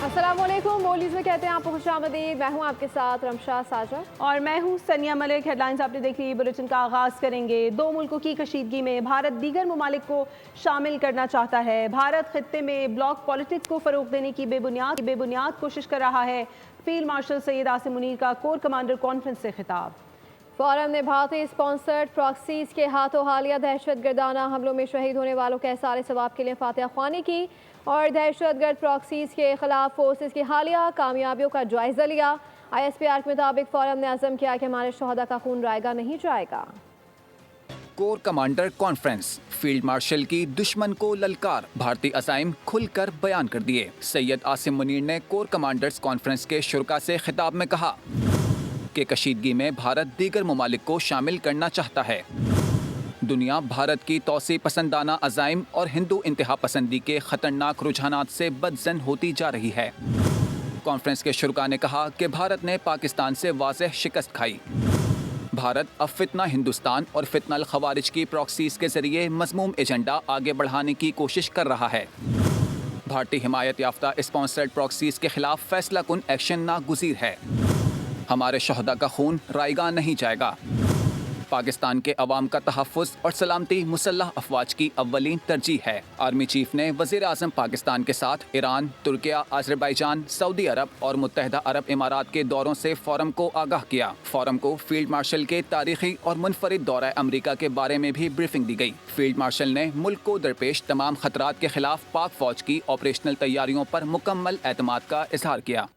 अस्सलाम वालेकुम। बोलीज में कहते हैं आप खुशामदीद। मैं हूं आपके साथ रमशा साजर और मैं हूं सनिया मलिक। हेडलाइंस आपने देख ली। बुलेटिन का आगाज़ करेंगे। दो मुल्कों की कशीदगी में भारत दीगर ममालिक को शामिल करना चाहता है। भारत खित्ते में ब्लॉक पॉलिटिक्स को फ़रोग देने की बेबुनियाद कोशिश कर रहा है। फील्ड मार्शल सैयद आसिम मुनीर का कोर कमांडर कॉन्फ्रेंस से खिताब। फोरम ने भारतीय स्पॉन्सर्ड प्रॉक्सीज के हाथों हालिया दहशतगर्दाना हमलों में शहीद होने वालों के एहसार सवाब के लिए फातिहा ख्वानी की और दहशतगर्द प्रॉक्सीज के खिलाफ फोर्सेस की हालिया कामयाबियों का जायजा लिया। ISPR के मुताबिक फोरम ने अज़म किया कि हमारे शोहदा का खून रायगा नहीं जाएगा। Core commander conference, field marshal की दुश्मन को ललकार, भारतीय अज़ाइम खुलकर बयान कर दिए। सैयद आसिम मुनीर ने कोर कमांडर्स कॉन्फ्रेंस के शुरका से खिताब में कहा कि कशीदगी में भारत दीगर ममालिक को शामिल करना चाहता है। दुनिया भारत की तौसी पसंदाना अज़ाइम और हिंदू इंतहा पसंदी के खतरनाक रुझानात से बदज़न होती जा रही है। कॉन्फ्रेंस के शुरका ने कहा कि भारत ने पाकिस्तान से वाज़ेह शिकस्त खाई। भारत अब फितना हिंदुस्तान और फितनल खवारिज की प्रॉक्सीज के जरिए मज़मूम एजेंडा आगे बढ़ाने की कोशिश कर रहा है। भारतीय हिमायत याफ्ता स्पॉन्सर्ड प्रॉक्सीज के खिलाफ फैसला कुन एक्शन नागुज़ीर है। हमारे शोहदा का खून रायगा नहीं जाएगा। पाकिस्तान के अवाम का तहफ़्फ़ुज़ और सलामती मुसल्लह अफवाज की अव्वलीन तरजीह है। आर्मी चीफ ने वज़ीर आज़म पाकिस्तान के साथ ईरान, तुर्किया, अज़रबैजान, सऊदी अरब और मुत्तहिदा अरब इमारात के दौरों से फोरम को आगाह किया। फोरम को फील्ड मार्शल के तारीखी और मुनफरिद दौरा अमरीका के बारे में भी ब्रीफिंग दी गई। फील्ड मार्शल ने मुल्क को दरपेश तमाम खतरात के खिलाफ पाक फौज की ऑपरेशनल तैयारियों पर मुकम्मल एतमाद का इजहार किया।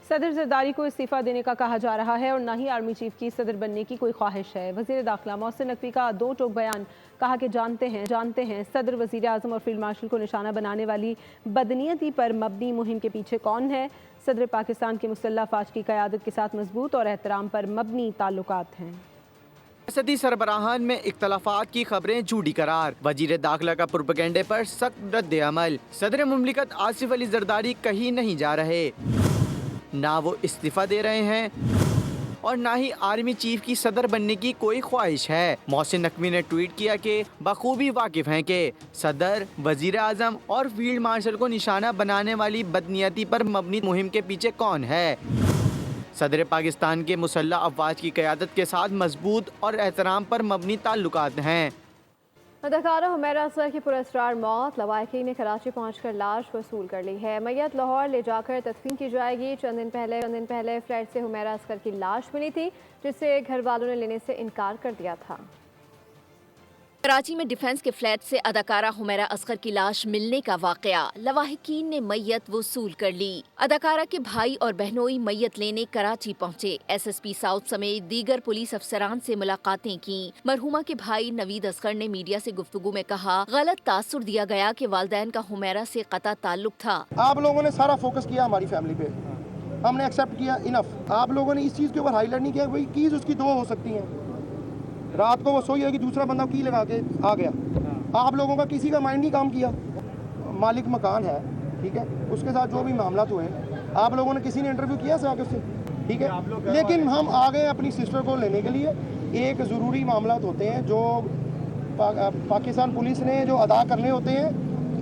सदर जरदारी को इस्तीफ़ा देने का कहा जा रहा है और न ही आर्मी चीफ की सदर बनने की कोई ख्वाहिश है। वज़ीर दाखिला मोहसिन नकवी का दो टोक बयान, कहा कि जानते हैं सदर, वज़ीर आज़म और फील्ड मार्शल को निशाना बनाने वाली बदनीयती पर मबनी मुहिम के पीछे कौन है। सदर पाकिस्तान के मुसल्लह अफ़वाज की क़यादत के साथ मजबूत और एहतराम पर मबनी ताल्लुकात हैं। सदी सरबराहान में इख्तलाफात की खबरें झूठी करार, वजीर दाखिला का प्रोपेगेंडे पर सख्त रद्द अमल। सदर मुमलिकत आसिफ अली जरदारी कहीं नहीं जा रहे, ना वो इस्तीफा दे रहे हैं और ना ही आर्मी चीफ की सदर बनने की कोई ख्वाहिश है। मोहसिन नकवी ने ट्वीट किया कि बखूबी वाकिफ हैं कि सदर, वजीर आज़म और फील्ड मार्शल को निशाना बनाने वाली बदनीयती पर मबनी मुहिम के पीछे कौन है। सदर पाकिस्तान के मुसल्लह अफवाज की क़यादत के साथ मजबूत और एहतराम पर मबनी ताल्लुकात हैं। अदाकारा हुमैरा असगर की पुरस्कार मौत, लवाहिकीन ने कराची पहुंचकर लाश वसूल कर ली है। मैयत लाहौर ले जाकर तदफीन की जाएगी। चंद दिन पहले फ्लैट से हुमैरा असगर की लाश मिली थी, जिसे घर वालों ने लेने से इनकार कर दिया था। कराची में डिफेंस के फ्लैट से अदाकारा हुमैरा असगर की लाश मिलने का वाकया, लवाहिकीन ने मैयत वसूल कर ली। अदाकारा के भाई और बहनोई मैयत लेने कराची पहुंचे। SSP साउथ समेत दीगर पुलिस अफसरान से मुलाकातें की। मरहुमा के भाई नवीद असगर ने मीडिया से गुफ्तगू में कहा, गलत तासुर दिया गया कि वालदैन का हुमैरा से कता ताल्लुक था। आप लोगों ने सारा फोकस किया हमारी फैमिली पे, हमने एक्सेप्ट किया, इनफ। आप लोगों ने इस चीज़ के ऊपर हाईलाइट नहीं किया भाई कीज उसकी दो हो सकती हैं। रात को वो सोई होगी, दूसरा बंदा की लगा के आ गया। आप लोगों का किसी का माइंड नहीं काम किया। मालिक मकान है, ठीक है, उसके साथ जो भी मामला हुए, आप लोगों ने किसी ने इंटरव्यू किया आगे उससे, ठीक है। लेकिन हम आ गए अपनी सिस्टर को लेने के लिए। एक ज़रूरी मामला होते हैं जो पाकिस्तान पुलिस ने जो अदा करने होते हैं,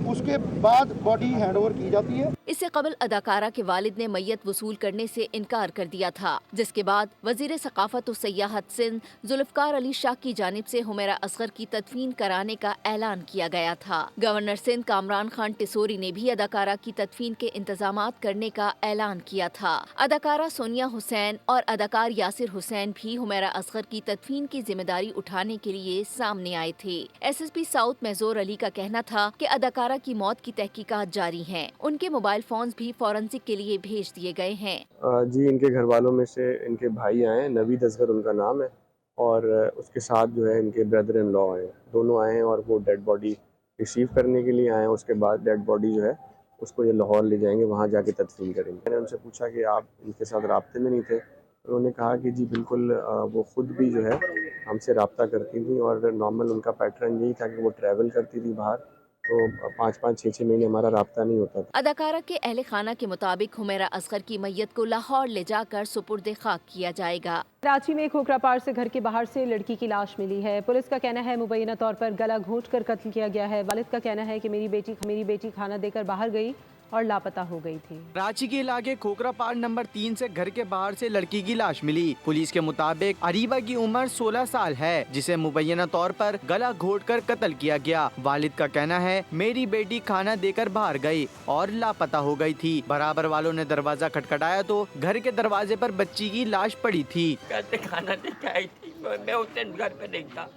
उसके बाद बॉडी हैंड ओवर की जाती है। इससे कबल अदाकारा के वालिद ने मैयत वसूल करने से इनकार कर दिया था, जिसके बाद वजीर सकाफत और सयाहत सिंध जुल्फकार अली शाह की जानिब से हुमैरा असगर की तदफीन कराने का ऐलान किया गया था। गवर्नर सिंध कामरान खान टिसोरी ने भी अदाकारा की तदफीन के इंतजामात करने का ऐलान किया था। अदाकारा सोनिया हुसैन और अदाकार यासिर हुसैन भी हुमैरा असगर की तदफीन की जिम्मेदारी उठाने के लिए सामने आए थे। SSP साउथ महजूर अली का कहना था कि अदाकारा की मौत की तहकीकात जारी हैं। उनके मोबाइल फोन्स भी फॉरेंसिक के लिए भेज दिए गए हैं। जी, इनके घर वालों में से इनके भाई आए, नवीद असगर उनका नाम है, और उसके साथ जो है इनके ब्रदर इन लॉ आए, दोनों आए हैं और वो डेड बॉडी रिसीव करने के लिए आए हैं। उसके बाद डेड बॉडी जो है उसको ये लाहौर ले जाएंगे, वहाँ जाके तदफीन करेंगे। मैंने उनसे पूछा कि आप इनके साथ राब्ते में नहीं थे, उन्होंने कहा कि जी बिल्कुल, वो ख़ुद भी जो है हमसे रब्ता करती थी और नॉर्मल उनका पैटर्न यही था कि वो ट्रैवल करती थी बाहर, तो 5-5, 6-6 महीने हमारा राब्ता नहीं होता था। अदाकारा के अहले खाना के मुताबिक हुमैरा असगर की मैयत को लाहौर ले जाकर सुपुर्द खाक किया जाएगा। कराची में खोखरापार से घर के बाहर से लड़की की लाश मिली है। पुलिस का कहना है मुबैना तौर पर गला घोंट कर कत्ल किया गया है। वालिद का कहना है कि मेरी बेटी खाना देकर बाहर गई और लापता हो गई थी। कराची के इलाके खोखरा पार्क नंबर 3 से घर के बाहर से लड़की की लाश मिली। पुलिस के मुताबिक अरीबा की उम्र 16 साल है, जिसे मुबैना तौर पर गला घोंटकर कत्ल किया गया। वालिद का कहना है, मेरी बेटी खाना देकर बाहर गई और लापता हो गई थी। बराबर वालों ने दरवाजा खटखटाया तो घर के दरवाजे पर बच्ची की लाश पड़ी थी। कैसे खाना लेके आई थी, मैं उस दिन घर पे नहीं था।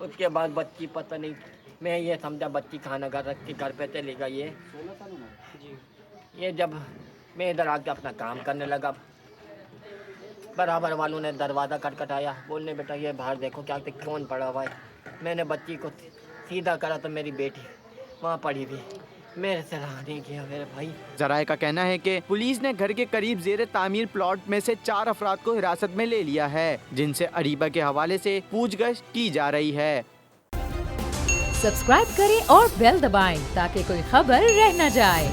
उसके बाद बच्ची पता नहीं, मैं ये समझा बच्ची खाना घर रख के घर पे चली गई है। ये जब मैं इधर आके अपना काम करने लगा, बराबर वालों ने दरवाज़ा खटखटाया, बोलने बेटा ये बाहर देखो क्या कौन पड़ा हुआ है। मैंने बच्ची को सीधा करा तो मेरी बेटी वहाँ पड़ी हुई, मेरे से रहा नहीं किया मेरे भाई। जराये का कहना है कि पुलिस ने घर के करीब जेर तामीर प्लॉट में से 4 अफराद को हिरासत में ले लिया है, जिनसे अरीबा के हवाले से पूछगछ की जा रही है। सब्सक्राइब करें और बेल दबाएं ताकि कोई खबर रह न जाए।